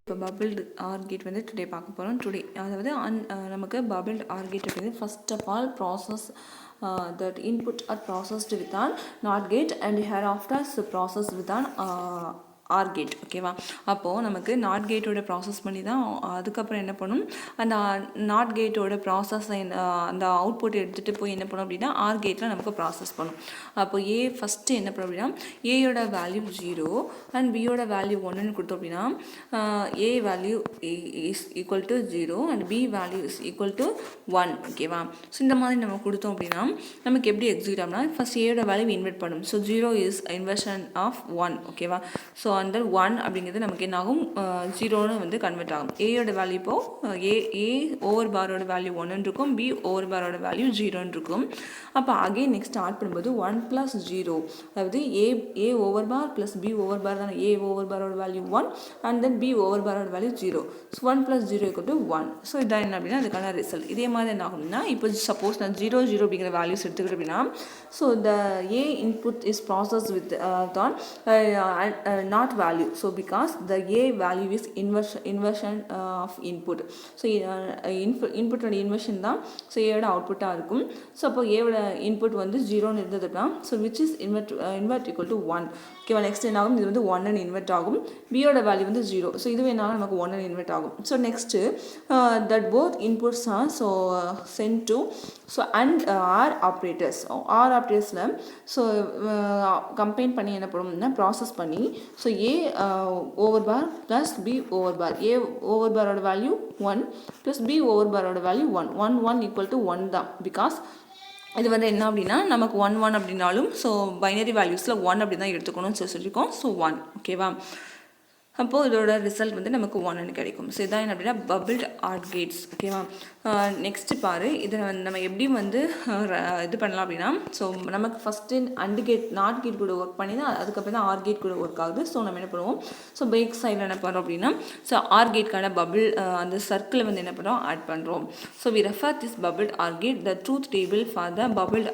இப்போ bubbled OR gate வந்து today பார்க்க போகிறோம். டுடே அதாவது நமக்கு பபிள்டு ஆர் கேட் அப்படிங்கிறது first of all process that input are processed with an NOT gate and hereafter processed with an OR gate. ஓகேவா? அப்போது நமக்கு நாட் கேட்டோட ப்ராசஸ் பண்ணி தான் அதுக்கப்புறம் என்ன பண்ணும், அந்த நாட் கேட்டோட ப்ராசஸை அந்த அவுட்புட் எடுத்துகிட்டு போய் என்ன பண்ணும் அப்படின்னா ஆர் கேட்டில் நமக்கு ப்ராசஸ் பண்ணும். அப்போது ஏ ஃபஸ்ட்டு என்ன பண்ணும் அப்படின்னா ஏயோட வேல்யூ 0 அண்ட் பியோட வேல்யூ 1ன்னு கொடுத்தோம் அப்படின்னா A value is equal to 0 and B value is equal to 1. ஓகேவா? ஸோ இந்த மாதிரி நம்ம கொடுத்தோம் அப்படின்னா நமக்கு எப்படி எக்ஸிக்யூட் ஆகும்னா ஃபஸ்ட் ஏயோட வேல்யூ இன்வெர்ட் பண்ணும். So 0 is inversion of 1. ஓகேவா? ஸோ அந்த 1 அப்படிங்கிறது நமக்கு என்ன ஆகும், 0ன்னு வந்து கன்வெர்ட் ஆகும். ஏயோட வேல்யூ இப்போது ஏ ஓவர் பாரோட வேல்யூ 1ன்னு இருக்கும், பி ஓவர் பாரோட வேல்யூ 0ன்னு இருக்கும். அப்போ அகைன் நெக்ஸ்ட் ஆட் பண்ணும்போது 1 + 0, அதாவது A over bar plus B over bar தான். ஏ ஓவர் பாரோட value 1 and then B over பாரோட வேல்யூ 0. ஸோ 1 + 0 = 1. ஸோ இதான் என்ன அப்படின்னா அதுக்கான ரிசல்ட். இதே மாதிரி என்ன ஆகும்னா இப்போ சப்போஸ் நான் 0 0 அப்படிங்கிற வேல்யூஸ் எடுத்துக்கிட்டு அப்படின்னா so the A input is process with தான் not value. So because the A value is inversion of input. So input and inversion தான் ஸோ ஏயோட அவுட்புட்டாக இருக்கும். ஸோ அப்போ ஏவோட இன்புட் வந்து 0ன்னு இருந்ததுன்னா so which is invert equal to 1. ஓகேவா? Next என்ன ஆகும், இது வந்து 1ன்னு இன்வெர்ட் ஆகும். பியோட வேல்யூ வந்து 0. ஸோ இதுவே என்ன நமக்கு 1ன்னு இன்வெர்ட் ஆகும். So next that both inputs are so sent to so and or operators. Or ஆப்ரேட்டர்ஸில் ஸோ கம்பைன் பண்ணி என்ன பண்ணுவோம்னா ப்ராசஸ் பண்ணி so A over bar plus B over bar, A over பாரோட வேல்யூ 1 ப்ளஸ் பி ஓவர் பாரோட value 1 1 1 equal to 1 தான். Because இது வந்து என்ன அப்படின்னா நமக்கு 1 1 அப்படின்னாலும் ஸோ பைனரி வேல்யூஸில் 1 அப்படி தான் எடுத்துக்கணும்னு சொல்லியிருக்கோம். ஸோ 1. ஓகேவா? அப்போது இதோட ரிசல்ட் வந்து நமக்கு 1ன்னு கிடைக்கும். ஸோ இதான் என்ன அப்படின்னா பபிள்ட் ஆர் கேட்ஸ். ஓகேவா? நெக்ஸ்ட்டு பாரு, இதை நம்ம எப்படி வந்து இது பண்ணலாம் அப்படின்னா ஸோ நமக்கு first AND gate NOT gate கூட ஒர்க் பண்ணி தான் அதுக்கப்புறம் தான் ஆர் கேட் கூட ஒர்க் ஆகுது. ஸோ நம்ம என்ன பண்ணுவோம், ஸோ பேக் சைடில் என்ன பண்ணுறோம் அப்படின்னா ஸோ ஆர் கேட்கான பபிள் அந்த சர்க்கிளை வந்து என்ன பண்ணுறோம், ஆட் பண்ணுறோம். So we refer this bubbled OR gate the truth table for the bubbled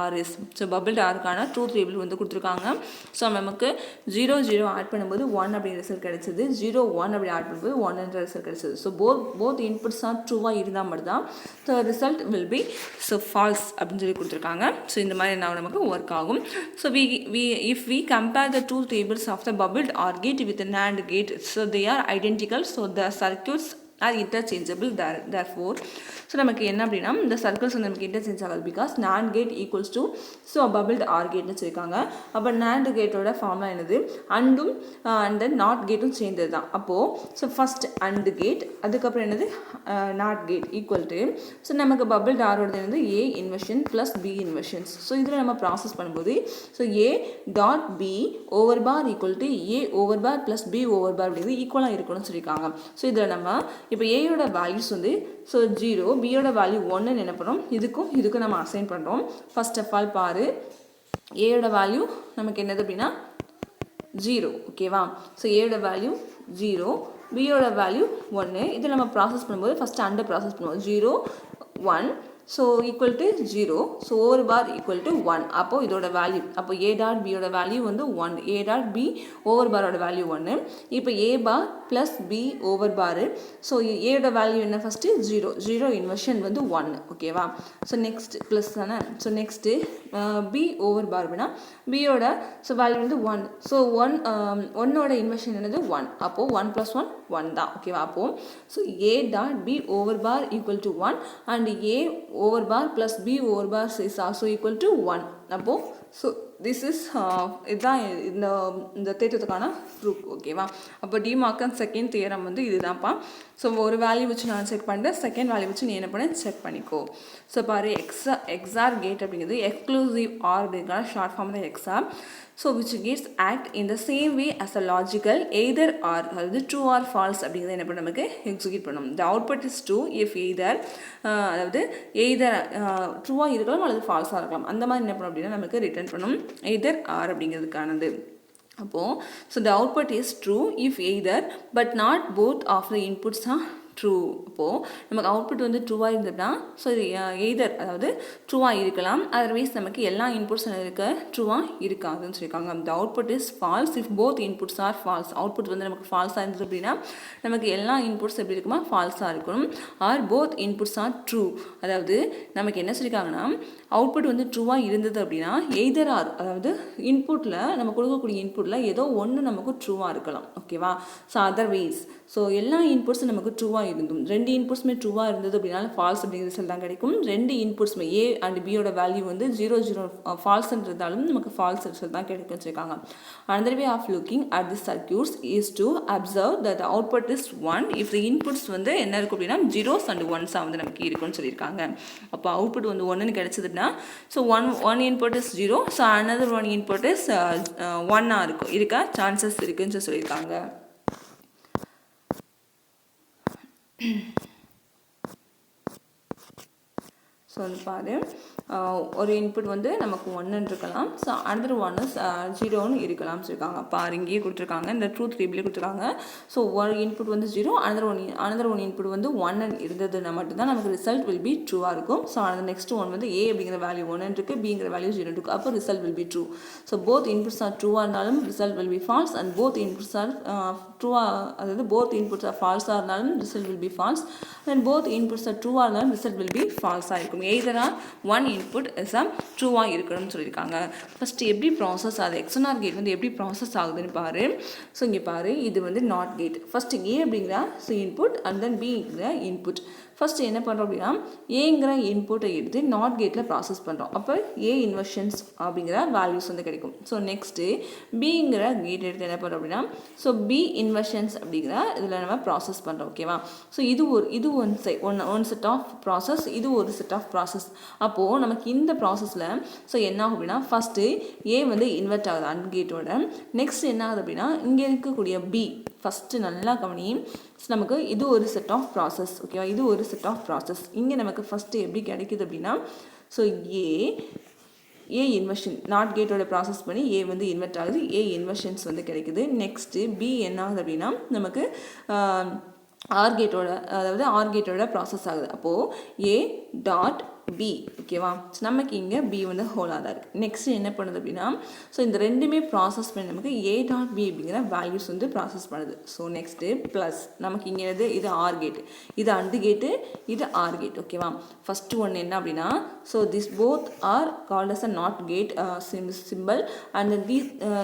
OR is. So bubbled ஆருக்கான ட்ரூத் டேபிள் வந்து கொடுத்துருக்காங்க. ஸோ நமக்கு 0 0 ஆட் பண்ணும்போது 1 அப்படிங்கிற ரிசல்ட் கிடைச்சது, 0 1 அப்படி ஆட் பண்ணும்போது 1என்ற ரிசல்ட் கிடைச்சது. ஸோ போத் இன்புட்ஸ் ஆர் ட்ரூவாக இருந்தால் மட்டும் தான் so result will be so false அப்படின்னு சொல்லி கொடுத்துருக்காங்க. ஸோ இந்த மாதிரி என்ன நமக்கு ஒர்க் ஆகும். So if we compare the two tables of the bubbled OR gate with the NAND gate, so they are identical, so the circuits are interchangeable therefore. So நமக்கு என்ன அப்படின்னா இந்த சர்க்கிள்ஸ் வந்து நமக்கு இன்டர்சேஞ்ச் ஆகாது. Because NAND gate equals to so bubbled OR கேட்னு சொல்லியிருக்காங்க. அப்போ NAND கேட்டோட ஃபார்ம்லா என்னது, அண்டும் அண்ட் தென் நாட் கேட்டும் சேர்ந்தது தான். அப்போது ஸோ ஃபஸ்ட் அண்டு கேட், அதுக்கப்புறம் என்னது NOT gate equal to so நமக்கு பபிள்ட் ஆரோட என்னது A inversion plus B inversions. So இதில் நம்ம ப்ராசஸ் பண்ணும்போது so A dot B over bar equal to A over bar plus B over bar அப்படிங்கிறது ஈக்குவலாக இருக்கணும்னு சொல்லியிருக்காங்க. ஸோ இதில் நம்ம இப்போ ஏயோட வேல்யூஸ் வந்து ஸோ 0, பியோட வேல்யூ 1ன்னு என்ன பண்ணுறோம், இதுக்கும் நம்ம அசைன் பண்ணுறோம். ஃபர்ஸ்ட் ஆஃப் ஆல் பாரு, ஏயோட வேல்யூ நமக்கு என்னது அப்படின்னா 0. ஓகேவா? ஸோ ஏயோட வேல்யூ 0, பியோட வேல்யூ 1. இதை நம்ம ப்ராசஸ் பண்ணும்போது ஃபஸ்ட்டு அண்டை ப்ராசஸ் பண்ணுவோம். 0 1 so equal to 0. So over bar equal to 1. அப்போது இதோட வேல்யூ அப்போ ஏ டாட் பியோட வேல்யூ வந்து 1, ஏ டாட் பி ஓவர் பாரோட வேல்யூ 1. இப்போ A bar plus B over bar. So ஏயோட வேல்யூ என்ன ஃபஸ்ட்டு 0 0 இன்வெர்ஷன் வந்து 1. ஓகேவா? ஸோ நெக்ஸ்ட் ப்ளஸ் தானே. So next B over bar அப்படின்னா பியோட ஸோ வேல்யூ வந்து 1. ஸோ 1ஓட இன்வெர்ஷன் என்னது 1. அப்போது 1 + 1 1 தான். ஓகேவா? அப்போது so A dot B over bar equal to 1 and A over bar plus B over bar is also equal to 1. அப்போது ஸோ திஸ் இஸ் இதுதான் இந்த தேற்றத்துக்கான ப்ரூஃப். ஓகேவா? அப்போ டிமார்க்கன் செகண்ட் தியரம் வந்து இதுதான்ப்பா. ஸோ ஒரு வேல்யூ வச்சு நான் செக் பண்ணிட்டேன், செகண்ட் வேல்யூ வச்சு நீ என்ன பண்ண செக் பண்ணிக்கோ. ஸோ பாரு எக்ஸார் கேட் அப்படிங்கிறது எக்ஸ்க்ளூசிவ் ஆர் அப்படிங்கிற ஷார்ட் ஃபார்ம் தான் XOR. So which gates act in the same way as a logical either OR, அதாவது ட்ரூ ஆர் ஃபால்ஸ் அப்படிங்கிறத என்ன பண்ண நமக்கு எக்ஸிக்யூட் பண்ணணும். The output is true if either, அதாவது எய்தர் ட்ரூவாக இருக்கலாம் அல்லது ஃபால்ஸாக இருக்கலாம். அந்த மாதிரி என்ன பண்ணணும் அப்படின்னா நமக்கு ரிட்டர்ன் பண்ணணும் எய்தர் ஆர் அப்படிங்கிறதுக்கானது. அப்போது so the output is true if either but not both of the inputs are true. அப்போது நமக்கு அவுட்புட் வந்து ட்ரூவாக இருந்ததுன்னா ஸோ எய்தர் அதாவது ட்ரூவாக இருக்கலாம், அதர்வைஸ் நமக்கு எல்லா இன்புட்ஸ் இருக்க ட்ரூவாக இருக்காதுன்னு சொல்லியிருக்காங்க. the output is false if both inputs are false. Output வந்து நமக்கு ஃபால்ஸாக இருந்தது அப்படின்னா நமக்கு எல்லா இன்புட்ஸ் எப்படி இருக்குமா ஃபால்ஸாக இருக்கணும். Or both inputs are true, அதாவது நமக்கு என்ன சொல்லியிருக்காங்கன்னா அவுட்புட் வந்து ட்ரூவாக இருந்தது அப்படின்னா எய்தர் ஆர், அதாவது இன்புட்டில் நம்ம கொடுக்கக்கூடிய இன்புட்டில் ஏதோ ஒன்று நமக்கு ட்ரூவாக இருக்கலாம். ஓகேவா? ஸோ அதர்வைஸ் ஸோ எல்லா இன்புட்ஸும் நமக்கு ட்ரூவாக இருந்தும் ரெண்டு இன்புட்ஸுமே ட்ரூவாக இருந்தது அப்படின்னா ஃபால்ஸ் அப்படிங்கிற ரிசல்ட் தான் கிடைக்கும். ரெண்டு இன்புட்ஸுமே ஏ அண்ட் பியோட வேல்யூ வந்து 0 0 ஃபால்ஸ்ன்றதாலும் நமக்கு ஃபால்ஸ் ரிசல்ட் தான் கிடைக்கும்னு சொல்லியிருக்காங்க. another way of looking at the circuits is to observe that the output is 1 if the inputs வந்து என்ன இருக்கும் அப்படின்னா 0s and 1s வந்து நமக்கு இருக்குன்னு சொல்லியிருக்காங்க. அப்போ அவுட்புட் வந்து 1ன்னு கிடைச்சதுன்னா so one input is 0, so another one input is 1 இருக்கும், இருக்கா சான்சஸ் இருக்குன்னு சொல்லியிருக்காங்க. ஸோ வந்து பாரு, ஒரு இன்புட் வந்து நமக்கு 1 இருக்கலாம், ஸோ another one is 0ன்னு இருக்கலாம்னு சொல்லியிருக்காங்க. பாரு இங்கேயே கொடுத்துருக்காங்க, இந்த ட்ரூத் டேபிளே கொடுத்துருக்காங்க. ஸோ ஒரு இன்புட் வந்து 0, another one இன்புட் வந்து 1 இருந்ததுன்னா மட்டும்தான் நமக்கு ரிசல்ட் வில் பி ட்ரூவாக இருக்கும். ஸோ அந்த நெக்ஸ்ட் ஒன் வந்து ஏ அப்படிங்கிற வேல்யூ 1 இருக்குது, பிங்கிற வேல்யூ 0 இருக்குது, அப்போ result will be true. So both inputs are ட்ரூவாக இருந்தாலும் result will be false, and both inputs are ட்ரூவாக, அதாவது போத் இன்புட்ஸ் ஆர் ஃபால்ஸாக இருந்தாலும் result will be false, and both inputs are ட்ரூவாக இருந்தாலும் ரிசல்ட் வில் பி ஃபால்ஸாக இருக்கும். எய்தராக ஒன் இன்புட் இஸ் ட்ரூவாக இருக்கணும்னு சொல்லியிருக்காங்க. ஃபஸ்ட்டு எப்படி ப்ராசஸ் ஆகுது, எக்ஸ்டர்னல் கேட் வந்து எப்படி ப்ராசஸ் ஆகுதுன்னு பாரு. ஸோ இங்கே பாரு, இது வந்து நாட் கேட். ஃபஸ்ட்டு ஏ அப்படிங்கிற ஸோ இன்புட் அண்ட் தென் பிங்கிற இன்புட். ஃபஸ்ட்டு என்ன பண்ணுறோம் அப்படின்னா ஏங்கிற இன்புட்டை எடுத்து நாட் கேட்டில் ப்ராசஸ் பண்ணுறோம். அப்போ ஏ இன்வர்ஷன்ஸ் அப்படிங்கிற வேல்யூஸ் வந்து கிடைக்கும். ஸோ நெக்ஸ்ட்டு பிங்கிற கேட் எடுத்து என்ன பண்ணுறோம் அப்படின்னா ஸோ பி இன்வர்ஷன்ஸ் அப்படிங்கிற இதில் நம்ம ப்ராசஸ் பண்ணுறோம். ஓகேவா? ஸோ இது ஒன் செட் ஆஃப் ப்ராசஸ், இது ஒரு செட் ஆஃப் ப்ராசஸ். அப்போது நமக்கு இந்த ப்ராசஸில் ஸோ என்ன ஆகும் அப்படின்னா ஃபஸ்ட்டு ஏ வந்து இன்வெர்ட் ஆகுது அண்ட் கேட்டோட. நெக்ஸ்ட் என்ன ஆகுது அப்படின்னா இங்கே இருக்கக்கூடிய பி ஃபஸ்ட்டு நல்லா கவனி, நமக்கு இது ஒரு செட் ஆஃப் ப்ராசஸ். ஓகேவா? இது ஒரு செட் ஆஃப் ப்ராசஸ். இங்கே நமக்கு ஃபஸ்ட்டு எப்படி கிடைக்குது அப்படின்னா ஸோ ஏ இன்வர்ஷன் நாட் கேட்டோட ப்ராசஸ் பண்ணி ஏ வந்து இன்வெர்ட் ஆகுது, ஏ இன்வர்ஷன்ஸ் வந்து கிடைக்குது. நெக்ஸ்ட்டு பி என்ன ஆகுது அப்படின்னா நமக்கு ஆர் கேட்டோட, அதாவது ஆர் கேட்டோட ப்ராசஸ் ஆகுது. அப்போது ஏ டாட் பி. ஓகேவா? நமக்கு இங்கே பி வந்து ஹோலாக தான் இருக்குது. நெக்ஸ்ட்டு என்ன பண்ணுது அப்படின்னா ஸோ இந்த ரெண்டுமே ப்ராசஸ் பண்ணி நமக்கு ஏ டாட் பி அப்படிங்கிற வேல்யூஸ் வந்து ப்ராசஸ் பண்ணுது. ஸோ நெக்ஸ்ட்டு ப்ளஸ் நமக்கு இங்கே இது ஆர் கேட்டு, இது அண்டு கேட்டு, இது ஆர் கேட். ஓகேவா? ஃபஸ்ட்டு ஒன்று என்ன அப்படின்னா so this both are called as a NOT gate symbol and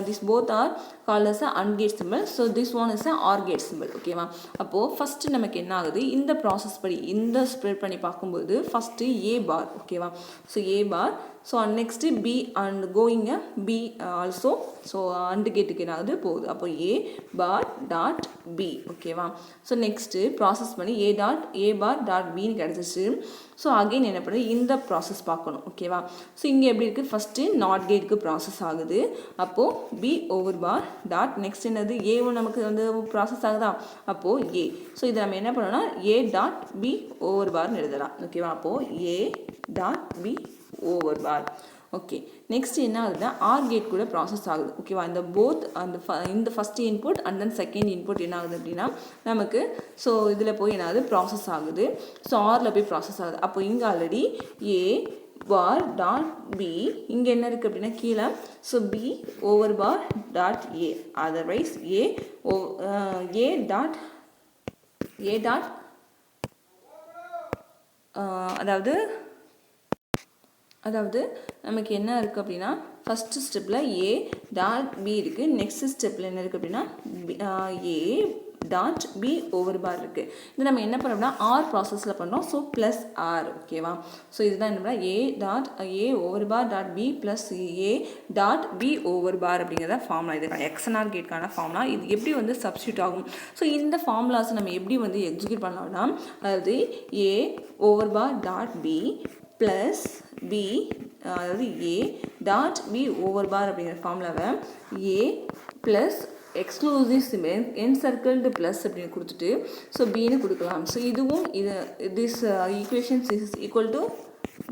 this both are called as a AND gate symbol. So this one is a OR gate symbol. ஓகேவா? அப்போது first நமக்கு என்ன ஆகுது, இந்த ப்ராசஸ் படி இந்த ஸ்ப்ரெட் பண்ணி பார்க்கும்போது ஃபஸ்ட்டு ஏ பார். ஓகேவா? So A bar. So next B and கோயிங்க பி ஆல்சோ. ஸோ அண்டு கேட்டுக்கு என்ன ஆகுது போகுது. அப்போ ஏ பார் டாட் பி. ஓகேவா? ஸோ நெக்ஸ்ட்டு ப்ராசஸ் பண்ணி ஏ பார் டாட் பின்னு கிடச்சிச்சு. ஸோ அகெயின் என்ன பண்ணுறது, இந்த ப்ராசஸ் பார்க்கணும். ஓகேவா? ஸோ இங்கே எப்படி இருக்குது, ஃபஸ்ட்டு நாட் கேட்டுக்கு ப்ராசஸ் ஆகுது. அப்போது B over bar dot next என்னது ஏவும் நமக்கு வந்து ப்ராசஸ் ஆகுதா. அப்போது ஏ. ஸோ இதை நம்ம என்ன பண்ணோம்னா ஏ டாட் பி ஓவர் பார்னு எழுதலாம். ஓகேவா? அப்போது A dot B over bar. Okay. Next என்ன ஆகுதுன்னா ஆர் கேட் கூட ப்ராசஸ் ஆகுது. ஓகேவா? இந்த போத் இந்த first input and then second input என்ன ஆகுது அப்படின்னா நமக்கு ஸோ இதில் போய் என்ன ஆகுது ப்ராசஸ் ஆகுது. ஸோ ஆரில் போய் ப்ராசஸ் ஆகுது. அப்போ இங்கே already A bar dot B, இங்கே என்ன இருக்குது அப்படின்னா கீழே so B over bar dot A, otherwise A dot அதாவது நமக்கு என்ன இருக்குது அப்படின்னா ஃபஸ்ட்டு ஸ்டெப்பில் ஏ டாட் பி இருக்குது. நெக்ஸ்ட் ஸ்டெப்பில் என்ன இருக்குது அப்படின்னா A dot B over bar இருக்குது. இது நம்ம என்ன பண்ணுறோம்னா ஆர் ப்ராசஸில் பண்ணுறோம். So plus or. ஓகேவா? ஸோ இதுதான் என்ன பண்ணால் A over bar dot B plus A dot B over பார் அப்படிங்கிறத ஃபார்முலா. இதுக்கான எக்ஸ்என்ஆர் கேட்கான ஃபார்முலா. இது எப்படி வந்து சப்ஸ்டியூட் ஆகும். ஸோ இந்த ஃபார்முலாஸை நம்ம எப்படி வந்து எக்ஸிக்யூட் பண்ணலாம்னா அதாவது A over bar dot B plus B, அதாவது A dot B over bar அப்படிங்கிற ஃபார்முலாவை A plus exclusive simple encircled plus அப்படின்னு கொடுத்துட்டு ஸோ பின்னு கொடுக்கலாம். ஸோ இதுவும் this equations is equal to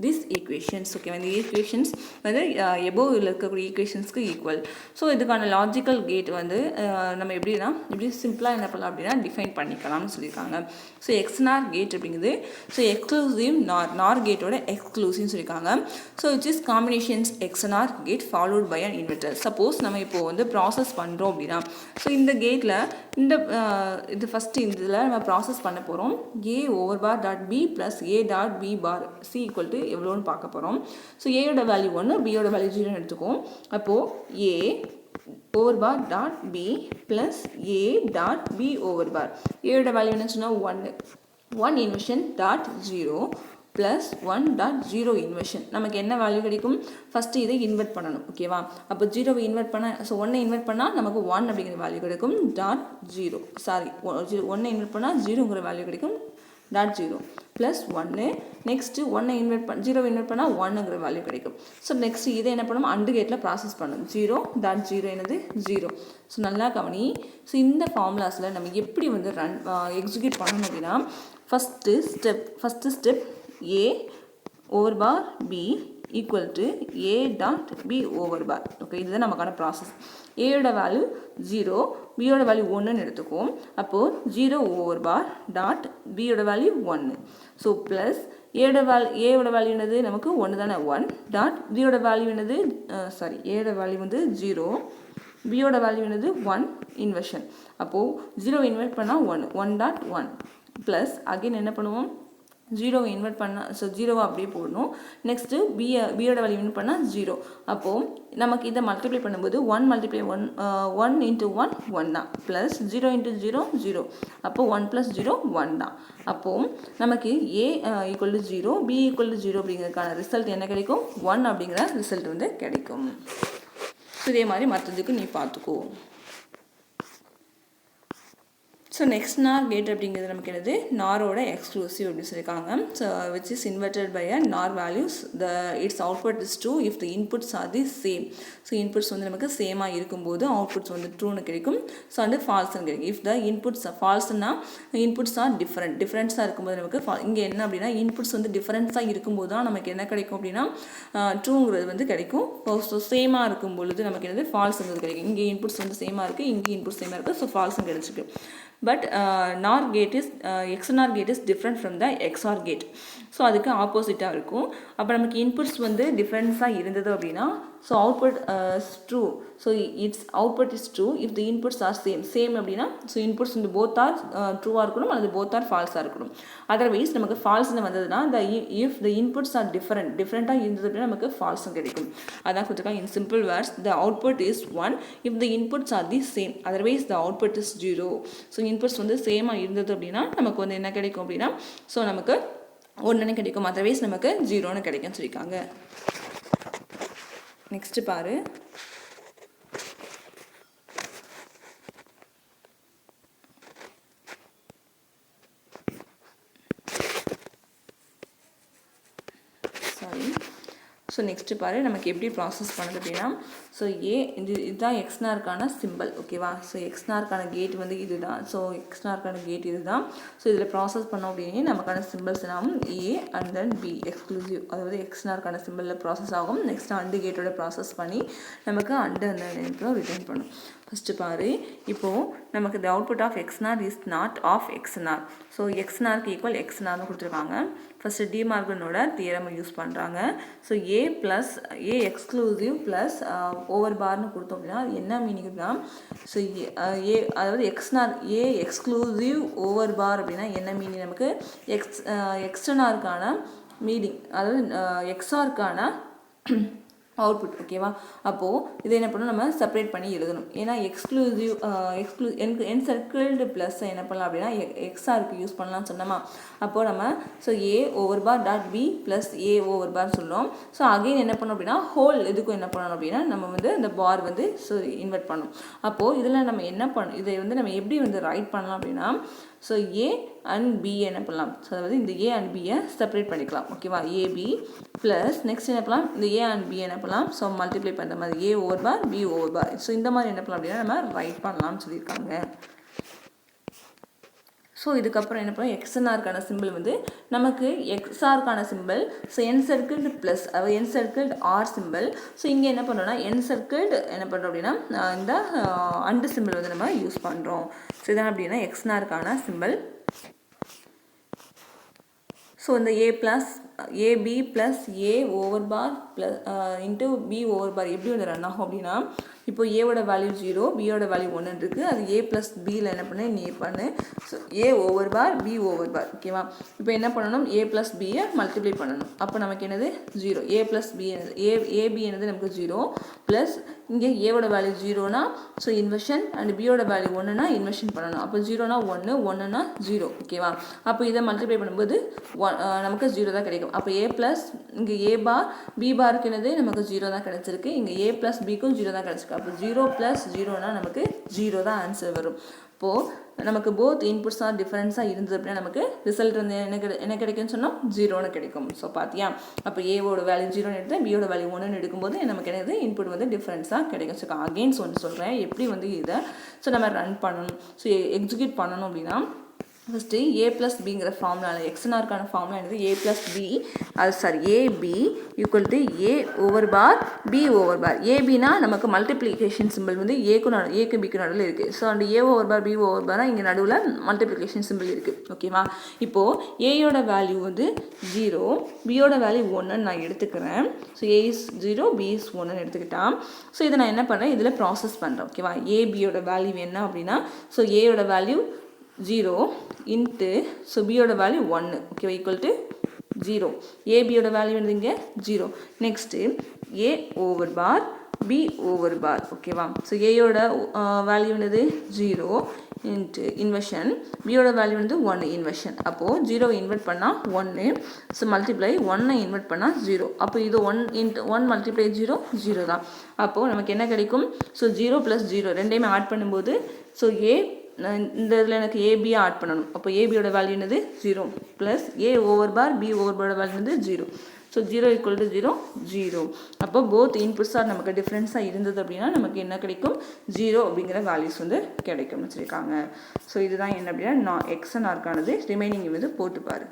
these equations. Okay, when the equations வந்து above இருக்கக்கூடிய equationsக்கு equal. ஸோ இதுக்கான லாஜிக்கல் கேட் வந்து நம்ம எப்படின்னா இப்படி சிம்பிளாக என்ன பண்ணலாம் அப்படின்னா டிஃபைன் பண்ணிக்கலாம்னு சொல்லியிருக்காங்க. ஸோ எக்ஸ்நார் கேட் அப்படிங்கிறது ஸோ எக்ஸ்க்ளூசிவ் நார் கேட்டோட எக்ஸ்க்ளூசிவ்னு சொல்லியிருக்காங்க. So which is combinations XNOR gate followed by an inverter. Suppose நம்ம இப்போது வந்து ப்ராசஸ் பண்ணுறோம் அப்படின்னா ஸோ இந்த கேட்டில் இந்த இது ஃபஸ்ட்டு இதில் நம்ம ப்ராசஸ் பண்ண போகிறோம். A over bar dot B plus A dot B bar C equal to எவ்வளோன்னு பார்க்க போகிறோம். ஸோ ஏயோட வேல்யூ 1, பியோட வேல்யூ 0 எடுத்துக்கும். அப்போது A over bar dot B plus A dot B over bar. ஏயோட வேல்யூ என்ன சொன்னால் 1 inversion dot 0 plus 1 dot 0 inversion. நமக்கு என்ன வேல்யூ கிடைக்கும்? ஃபஸ்ட்டு இதை இன்வெர்ட் பண்ணணும். ஓகேவா? அப்போ 0வை இன்வெர்ட் பண்ண ஸோ 1 இன்வெர்ட் பண்ணால் நமக்கு 1 அப்படிங்கிற வேல்யூ கிடைக்கும். டாட் 0 சாரி 1 இன்வெர்ட் பண்ணால் 0ங்கிற வேல்யூ கிடைக்கும். Dot 0 plus 1. Next 1 invert 0 invert பண்ணால் 1ங்கிற வேல்யூ கிடைக்கும். ஸோ நெக்ஸ்ட் இதை என்ன பண்ணணும்? அண்டு கேட்டில் ப்ராசஸ் பண்ணணும். 0 டாட் 0 என்னது 0. ஸோ நல்லா கவனி. ஸோ இந்த ஃபார்முலாஸில் நம்ம எப்படி வந்து எக்ஸிக்யூட் பண்ணணும் அப்படின்னா first step A over bar B equal to A dot B over bar. Okay, இதுதான் நமக்கான ப்ராசஸ். ஏயோட வேல்யூ 0, பியோட வேல்யூ 1ன்னு எடுத்துக்குவோம். அப்போது 0 ஓவர் பார் டாட் பியோட வேல்யூ 1. ஸோ ப்ளஸ் ஏயோட வேல்யூ என்னது நமக்கு 1 தானே 1 டாட் பியோட வேல்யூ என்னது ஏயோட வேல்யூ வந்து 0, பியோட வேல்யூ என்னது 1 இன்வெர்ஷன். அப்போது 0 இன்வெர்ட் பண்ணால் 1 டாட் 1 ப்ளஸ் அகைன் என்ன பண்ணுவோம்? 0வை இன்வெர்ட் பண்ணால் ஸோ 0வை அப்படியே போடணும். நெக்ஸ்ட்டு பியோட வேல்யூ இன்வெர்ட் பண்ணால் 0. அப்போது நமக்கு இதை மல்டிப்ளை பண்ணும்போது 1 மல்டிப்ளை 1 இன்ட்டு 1 1 தான். Plus 0 into 0 0. அப்போது 1 ப்ளஸ் 0 1 தான். அப்போது நமக்கு A equal to 0, B equal to 0 அப்படிங்கிறதுக்கான ரிசல்ட் என்ன கிடைக்கும்? 1 அப்படிங்கிற ரிசல்ட் வந்து கிடைக்கும். இதே மாதிரி மற்றதுக்கு நீ பார்த்துக்கோ. ஸோ நெக்ஸ்ட் நார் கேட் அப்படிங்கிறது நமக்கு என்னது? நாரோட எக்ஸ்க்ளூசிவ் அப்படின்னு சொல்லியிருக்காங்க. So which is inverted by a nor values its output is true if the inputs are the same. ஸோ இன்புட்ஸ் வந்து நமக்கு சேமாக இருக்கும்போது அவுட்புட்ஸ் வந்து ட்ரூன்னு கிடைக்கும். ஸோ வந்து ஃபால்ஸ்ன்னு கிடைக்கும். இஃப் த இன்புட்ஸ் ஃபால்ஸ்னா இன்புட்ஸ் ஆர் டிஃப்ரென்ஸாக இருக்கும்போது நமக்கு இங்கே என்ன அப்படின்னா இன்புட்ஸ் வந்து டிஃப்ரென்ஸாக இருக்கும்போது தான் நமக்கு என்ன கிடைக்கும் அப்படின்னா ட்ரூங்கிறது வந்து கிடைக்கும். ஸோ சேமாக இருக்கும் பொழுது நமக்கு என்னது? ஃபால்ஸுங்கிறது கிடைக்கும். இங்கே இன்புட்ஸ் வந்து சேமாக இருக்குது, இங்கே இன்புட்ஸ் சேமாக இருக்குது. ஸோ ஃபால்ஸும் கிடைச்சிருக்கு. But NOR gate is XNOR gate is different from the XOR gate. So அதுக்கு ஆப்போசிட்டாக இருக்கும். அப்போ நமக்கு இன்புட்ஸ் வந்து டிஃப்ரென்ஸாக இருந்தது அப்படின்னா so output true. So it's output is true if the inputs R same அப்படின்னா ஸோ இன்புட்ஸ் வந்து போத் ஆர் ட்ரூவாக இருக்கணும் அல்லது போத் ஆர் ஃபால்ஸாக இருக்கணும். அதர்வைஸ் நமக்கு ஃபால்ஸ்னு வந்ததுன்னா இஃப் த இன்புட்ஸ் ஆர் டிஃப்ரெண்ட்டாக இருந்தது அப்படின்னா நமக்கு ஃபால்ஸும் கிடைக்கும். அதான் கொடுத்துருக்காங்க. In simple words the output is 1 if the inputs are the same, otherwise the output is 0. So inputs வந்து சேமாக இருந்தது அப்படின்னா நமக்கு வந்து என்ன கிடைக்கும் அப்படின்னா ஸோ நமக்கு 1ன்னு கிடைக்கும், அதர்வைஸ் நமக்கு 0ன்னு கிடைக்கும்னு சொல்லியிருக்காங்க. நெக்ஸ்ட் பாரு. ஸோ நெக்ஸ்ட்டு பாரு நமக்கு எப்படி ப்ராசஸ் பண்ணுது அப்படின்னா ஸோ இதுதான் எக்ஸ்னாருக்கான சிம்பிள். ஓகேவா? ஸோ எக்ஸ்னாருக்கான கேட் வந்து இதுதான். ஸோ எக்ஸ்னாருக்கான கேட் இதுதான். ஸோ இதில் ப்ராசஸ் பண்ணோம் அப்படின்னு நமக்கான சிம்பிள்ஸ் நாம் A and then B exclusive, அதாவது எக்ஸ்னாருக்கான சிம்பிளில் ப்ராசஸ் ஆகும். நெக்ஸ்ட் அண்டு கேட்டோட ப்ராசஸ் பண்ணி நமக்கு அண்டு அந்த நேரத்தில் ரிட்டர்ன் பண்ணும். ஃபஸ்ட்டு பாரு, இப்போது நமக்கு the output of XNOR is not of XNOR. ஸோ எக்ஸ்னாருக்கு ஈக்குவல் எக்ஸ்னார்னு கொடுத்துருக்காங்க. ஃபஸ்ட்டு டிமார்கனோட தியரம் யூஸ் பண்ணுறாங்க. So A plus A exclusive plus over பார்னு கொடுத்தோம் அப்படின்னா என்ன மீனிங் அப்படின்னா ஸோ ஏ அதாவது XNOR A exclusive over bar அப்படின்னா என்ன மீனிங்? நமக்கு எக்ஸ்டர்னாருக்கான மீனிங், அதாவது எக்ஸ்ஆருக்கான அவுட்புட். ஓகேவா? அப்போது இதை என்ன பண்ணணும்? நம்ம செப்பரேட் பண்ணி எழுதணும். ஏன்னா என் சர்க்கிள்டு ப்ளஸ்ஸை என்ன பண்ணலாம் அப்படின்னா எக்ஸ்ஆருக்கு யூஸ் பண்ணலாம்னு சொன்னோமா? அப்போது நம்ம so A over bar dot B plus A over bar சொல்கிறோம். ஸோ அகெயின் என்ன பண்ணணும் அப்படின்னா ஹோல் எதுக்கும் என்ன பண்ணணும் அப்படின்னா நம்ம வந்து அந்த பார் வந்து ஸோ இன்வெர்ட் பண்ணணும். அப்போது இதில் நம்ம என்ன பண்ணணும், இதை வந்து நம்ம எப்படி வந்து ரைட் பண்ணலாம் அப்படின்னா ஸோ ஏ அண்ட் பி என்ன பண்ணலாம்? ஸோ அதாவது இந்த ஏ அண்ட் பியை செப்பரேட் பண்ணிக்கலாம். ஓகேவா? ஏபி ப்ளஸ் நெக்ஸ்ட் என்ன பண்ணலாம்? இந்த ஏ அண்ட் பி என்ன பண்ணலாம்? ஸோ மல்டிப்ளை பண்ணுற மாதிரி ஏ ஓவர் பார் பி ஓவர் பார். ஸோ இந்த மாதிரி என்ன பண்ணலாம் அப்படின்னா நம்ம ரைட் பண்ணலாம்னு சொல்லியிருக்காங்க. ஸோ இதுக்கப்புறம் என்ன பண்ணுவோம், எக்ஸ்என்ஆருக்கான சிம்பிள் வந்து நமக்கு எக்ஸ்ஆருக்கான சிம்பிள். ஸோ என் சர்க்கிள்டு ப்ளஸ் அதாவது என் சர்க்கிள்டு ஆர் சிம்பிள். ஸோ இங்கே என்ன பண்ணுறோம்னா என் சர்க்கிள்டு என்ன பண்ணுறோம் அப்படின்னா இந்த அண்டு சிம்பிள் வந்து நம்ம யூஸ் பண்ணுறோம். ஸோ இதான் அப்படின்னா எக்ஸ்என்ஆருக்கான சிம்பிள். ஸோ இந்த A plus AB plus A over bar plus into B over bar எப்படி வந்து ரன் ஆகும் அப்படின்னா, இப்போ ஏவோட வேல்யூ 0, பியோட வேல்யூ 1 இருக்குது. அது ஏ ப்ளஸ் பியில் என்ன பண்ணு நீ பண்ணு. So A over bar B over பார் ஓகேவா. இப்போ என்ன பண்ணணும், ஏ ப்ளஸ் பியை மல்டிப்ளை பண்ணணும். அப்போ நமக்கு என்னது 0. ஏ ப்ளஸ் பி என்னது ஏபி என்னது நமக்கு 0 ப்ளஸ் இங்கே ஏவோட வேல்யூ 0னா ஸோ இன்வெர்ஷன் அண்ட் பியோட வேல்யூ 1னா இன்வெர்ஷன் பண்ணணும். அப்போ 0னா 1, 1னா 0 ஓகேவா. அப்போ இதை மல்டிப்ளை பண்ணும்போது நமக்கு 0 தான் கிடைக்கும். அப்போ ஏ ப்ளஸ் இங்கே ஏ பார் பி பாருக்கு என்னது நமக்கு 0 தான் கிடச்சிருக்கு. இங்கே ஏ ப்ளஸ் பிக்கும் 0 தான் கிடச்சிருக்கு. அப்போ 0 ப்ளஸ் 0னா நமக்கு 0 தான் ஆன்சர் வரும். இப்போது நமக்கு போத் இன்புட்ஸ் ஆர் டிஃபரன்ஸாக இருந்தது அப்படின்னா நமக்கு ரிசல்ட் வந்து என்ன கிடைக்கும்னு சொன்னால் 0ன்னு கிடைக்கும். ஸோ பார்த்தியா, அப்போ ஏவோட வேல்யூ 0ன்னு எடுத்து பியோட வேல்யூ 1ன்னு எடுக்கும்போது நமக்கு என்னது இன்புட் வந்து டிஃப்ரென்ஸாக கிடைக்கும். ஸோ அகெயின்ஸ் ஒன்று சொல்கிறேன் எப்படி வந்து இதை நம்ம ரன் பண்ணணும். ஸோ எக்ஸிக்யூட் பண்ணணும் அப்படின்னா ஃபஸ்ட்டு ஏ ப்ளஸ் பிங்கிற ஃபார்முலாவில் எக்ஸ்என்ஆருக்கான ஃபார்முலா என்னது A plus B AB equal to A over bar B over bar. ஏபினா நமக்கு மல்டிப்ளிகேஷன் சிம்பிள் வந்து ஏக்கு பிக்கு நடுவில் இருக்குது. ஸோ அந்த ஏ ஓவர் பார் பி ஓவர் பார் இங்கே நடுவில் மல்டிப்ளிகேஷன் சிம்பிள் இருக்குது ஓகேவா. இப்போது ஏயோட வேல்யூ வந்து 0, பியோட வேல்யூ 1ன்னு நான் எடுத்துக்கிறேன். So A is 0, B is 1ன்னு எடுத்துக்கிட்டான். ஸோ இதை நான் என்ன பண்ணுறேன், இதில் ப்ராசஸ் பண்ணுறேன் ஓகேவா. ஏபியோட வேல்யூ என்ன அப்படின்னா ஸோ ஏயோட வேல்யூ 0 இன்ட்டு ஸோ பியோட வேல்யூ 1 ஓகேவா ஈக்குவல் டு 0. ஏபியோட வேல்யூ வந்து இங்கே 0. நெக்ஸ்ட்டு ஏ ஓவர் பார் பி ஓவர் பார் ஓகேவா. ஸோ ஏயோட வேல்யூ என்னது 0 இன்ட்டு இன்வெர்ஷன், பியோட வேல்யூ வந்து 1 இன்வெர்ஷன். அப்போது 0 இன்வெர்ட் பண்ணால் 1. ஸோ மல்டிப்ளை 1 இன்வெர்ட் பண்ணால் 0. அப்போ இது 1 இன்ட்டு 1 மல்டிப்ளை 0 தான். அப்போது நமக்கு என்ன கிடைக்கும், ஸோ 0 ப்ளஸ் 0 ரெண்டையுமே ஆட் பண்ணும்போது ஸோ இந்த இதில் எனக்கு ஏபியை ஆட் பண்ணணும். அப்போ ஏபியோட வேல்யூ என்னது 0 plus A over bar B over பாரோட வேல்யூ வந்து 0. So 0 equal to 0. அப்போ போத் இன்புட்ஸ் ஆர் நமக்கு டிஃப்ரென்ஸாக இருந்தது அப்படின்னா நமக்கு என்ன கிடைக்கும் 0 அப்படிங்கிற வேல்யூஸ் வந்து கிடைக்கும்னு சொல்லியிருக்காங்க. ஸோ இதுதான் என்ன அப்படின்னா எக்ஸ்என்ஆருக்கானது. ரிமைனிங் வந்து போட்டுப்பார்.